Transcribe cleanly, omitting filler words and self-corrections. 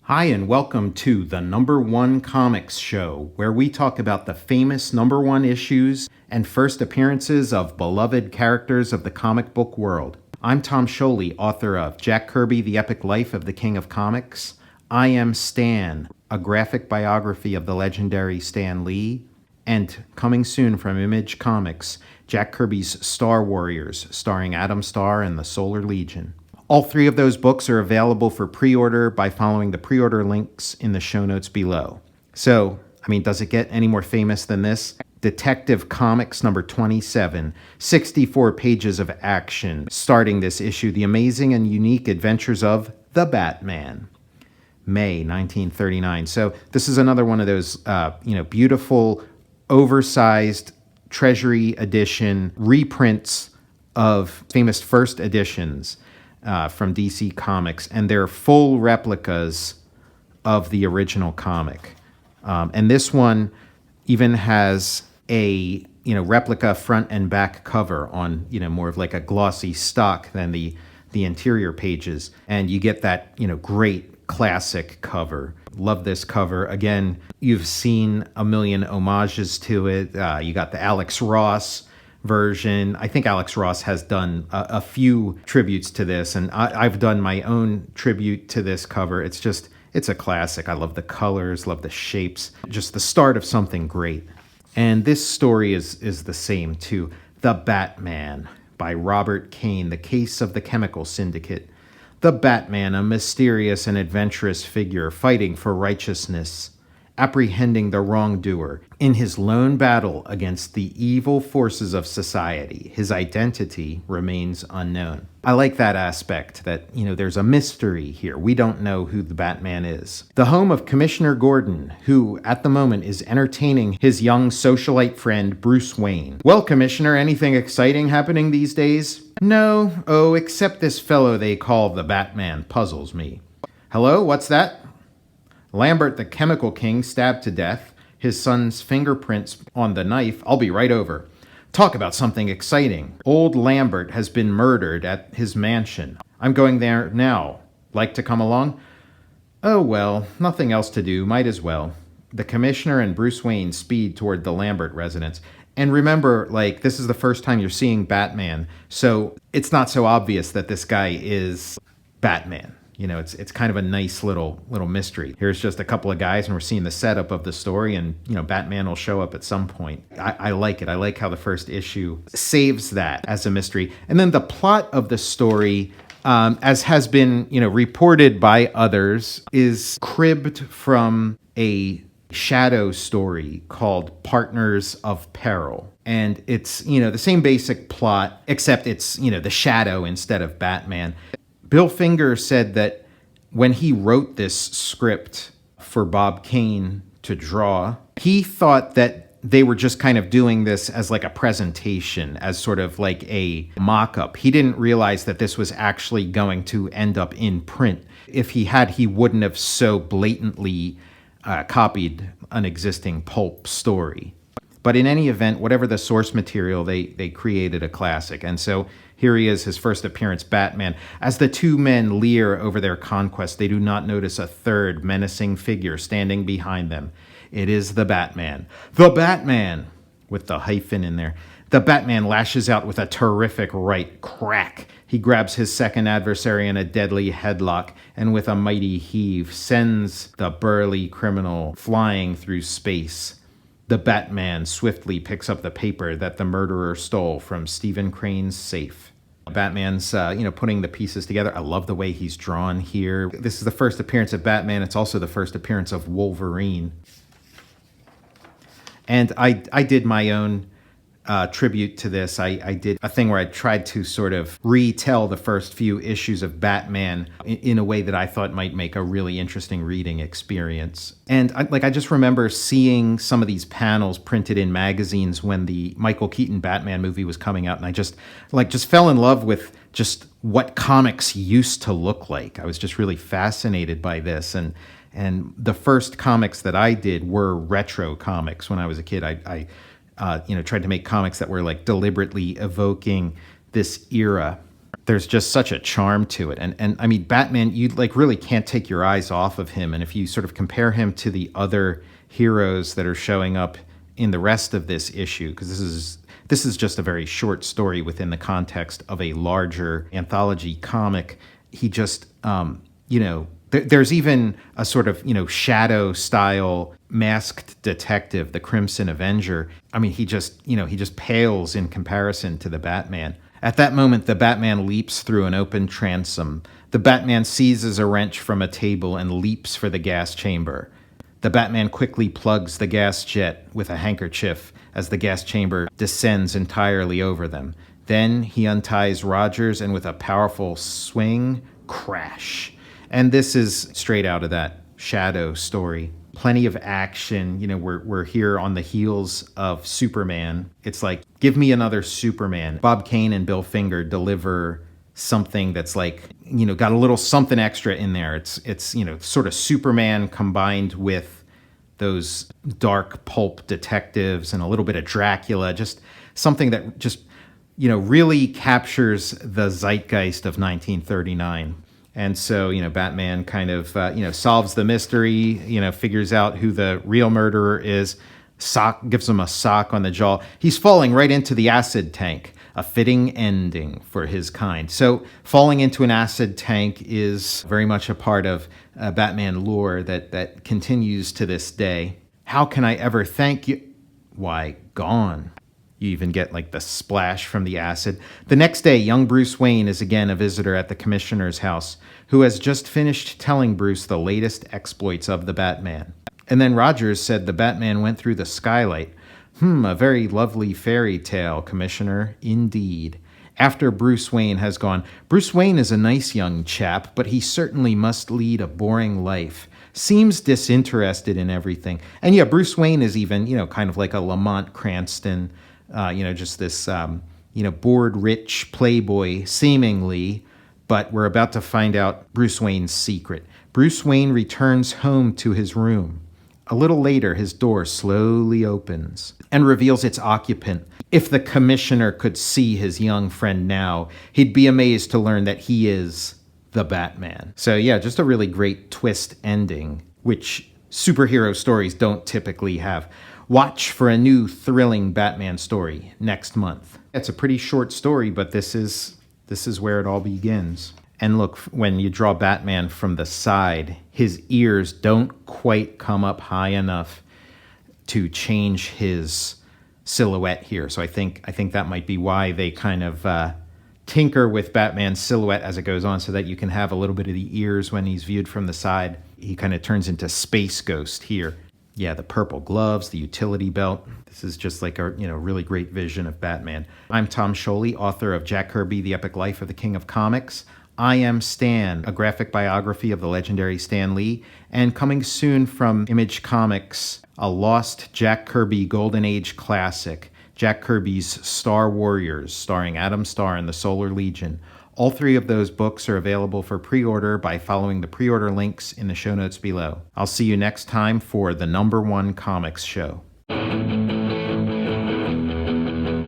Hi, and welcome to the Number One Comics Show, where we talk about the famous number one issues and first appearances of beloved characters of the comic book world. I'm Tom Scioli, author of Jack Kirby, The Epic Life of the King of Comics. I Am Stan, a graphic biography of the legendary Stan Lee. And coming soon from Image Comics, Jack Kirby's Star Warriors, starring Adam Starr and the Solar Legion. All three of those books are available for pre-order by following the pre-order links in the show notes below. So, does it get any more famous than this? Detective Comics number 27, 64 pages of action, starting this issue, The Amazing and Unique Adventures of the Batman. May 1939. So this is another one of those, beautiful, oversized Treasury edition reprints of famous first editions from DC Comics, and they're full replicas of the original comic. And this one even has a replica front and back cover on more of like a glossy stock than the interior pages, and you get that great classic cover. Love this cover. Again, you've seen a million homages to it. You got the Alex Ross version. I think Alex Ross has done a few tributes to this, and I've done my own tribute to this cover. It's a classic. I love the colors, love the shapes, just the start of something great. And this story is the same too. The Batman by Robert Kane, The Case of the Chemical Syndicate. The Batman, a mysterious and adventurous figure fighting for righteousness, apprehending the wrongdoer. In his lone battle against the evil forces of society, his identity remains unknown. I like that aspect, that, there's a mystery here. We don't know who the Batman is. The home of Commissioner Gordon, who, at the moment, is entertaining his young socialite friend, Bruce Wayne. Well, Commissioner, anything exciting happening these days? No, except this fellow they call the Batman puzzles me. Hello, what's that? Lambert, the Chemical King, stabbed to death. His son's fingerprints on the knife. I'll be right over. Talk about something exciting. Old Lambert has been murdered at his mansion. I'm going there now. Like to come along? Oh well, nothing else to do. Might as well. The Commissioner and Bruce Wayne speed toward the Lambert residence. And remember, this is the first time you're seeing Batman, so it's not so obvious that this guy is Batman. It's kind of a nice little mystery. Here's just a couple of guys, and we're seeing the setup of the story, and, Batman will show up at some point. I like it. I like how the first issue saves that as a mystery. And then the plot of the story, as has been, reported by others, is cribbed from a shadow story called Partners of Peril. And it's, the same basic plot, except it's, the Shadow instead of Batman. Bill Finger said that when he wrote this script for Bob Kane to draw, he thought that they were just kind of doing this as like a presentation, as sort of like a mock-up. He didn't realize that this was actually going to end up in print. If he had, he wouldn't have so blatantly copied an existing pulp story. But in any event, whatever the source material, they created a classic. And so here he is, his first appearance, Batman. As the two men leer over their conquest, they do not notice a third menacing figure standing behind them. It is the Batman. The Batman! With the hyphen in there. The Batman lashes out with a terrific right crack. He grabs his second adversary in a deadly headlock, and with a mighty heave, sends the burly criminal flying through space. The Batman swiftly picks up the paper that the murderer stole from Stephen Crane's safe. Batman's, putting the pieces together. I love the way he's drawn here. This is the first appearance of Batman. It's also the first appearance of Wolverine. And I did my own tribute to this. I did a thing where I tried to sort of retell the first few issues of Batman in a way that I thought might make a really interesting reading experience. And I just remember seeing some of these panels printed in magazines when the Michael Keaton Batman movie was coming out, and I just fell in love with just what comics used to look like. I was just really fascinated by this, and the first comics that I did were retro comics. When I was a kid, I tried to make comics that were deliberately evoking this era There's just such a charm to it. And I mean, Batman, you like really can't take your eyes off of him. And if you sort of compare him to the other heroes that are showing up in the rest of this issue, because this is just a very short story within the context of a larger anthology comic, he just, there's even a sort of, shadow style masked detective, the Crimson Avenger. I mean, he just pales in comparison to the Batman. At that moment, the Batman leaps through an open transom. The Batman seizes a wrench from a table and leaps for the gas chamber. The Batman quickly plugs the gas jet with a handkerchief as the gas chamber descends entirely over them. Then he unties Rogers and with a powerful swing, crash. And this is straight out of that Shadow story. Plenty of action. We're here on the heels of Superman. It's like, give me another Superman. Bob Kane and Bill Finger deliver something that's like, got a little something extra in there. It's sort of Superman combined with those dark pulp detectives and a little bit of Dracula, just something that just, really captures the zeitgeist of 1939. And so, Batman kind of, solves the mystery, figures out who the real murderer is, gives him a sock on the jaw. He's falling right into the acid tank, a fitting ending for his kind. So falling into an acid tank is very much a part of Batman lore that continues to this day. How can I ever thank you? Why, gone. You even get like the splash from the acid. The next day, young Bruce Wayne is again a visitor at the commissioner's house, who has just finished telling Bruce the latest exploits of the Batman. And then Rogers said the Batman went through the skylight. A very lovely fairy tale, Commissioner, indeed. After Bruce Wayne has gone, Bruce Wayne is a nice young chap, but he certainly must lead a boring life. Seems disinterested in everything. And yeah, Bruce Wayne is even, kind of like a Lamont Cranston, just this, bored-rich playboy, seemingly, but we're about to find out Bruce Wayne's secret. Bruce Wayne returns home to his room. A little later, his door slowly opens and reveals its occupant. If the commissioner could see his young friend now, he'd be amazed to learn that he is the Batman. So yeah, just a really great twist ending, which superhero stories don't typically have. Watch for a new thrilling Batman story next month. It's a pretty short story, but this is where it all begins. And look, when you draw Batman from the side, his ears don't quite come up high enough to change his silhouette here. So I think that might be why they kind of tinker with Batman's silhouette as it goes on, so that you can have a little bit of the ears when he's viewed from the side. He kind of turns into Space Ghost here. Yeah, the purple gloves, the utility belt. This is just like a really great vision of Batman. I'm Tom Scioli, author of Jack Kirby, The Epic Life of the King of Comics. I Am Stan, a graphic biography of the legendary Stan Lee, and coming soon from Image Comics, a lost Jack Kirby Golden Age classic, Jack Kirby's Star Warriors, starring Adam Starr and the Solar Legion. All three of those books are available for pre-order by following the pre-order links in the show notes below. I'll see you next time for the #1 Comics Show.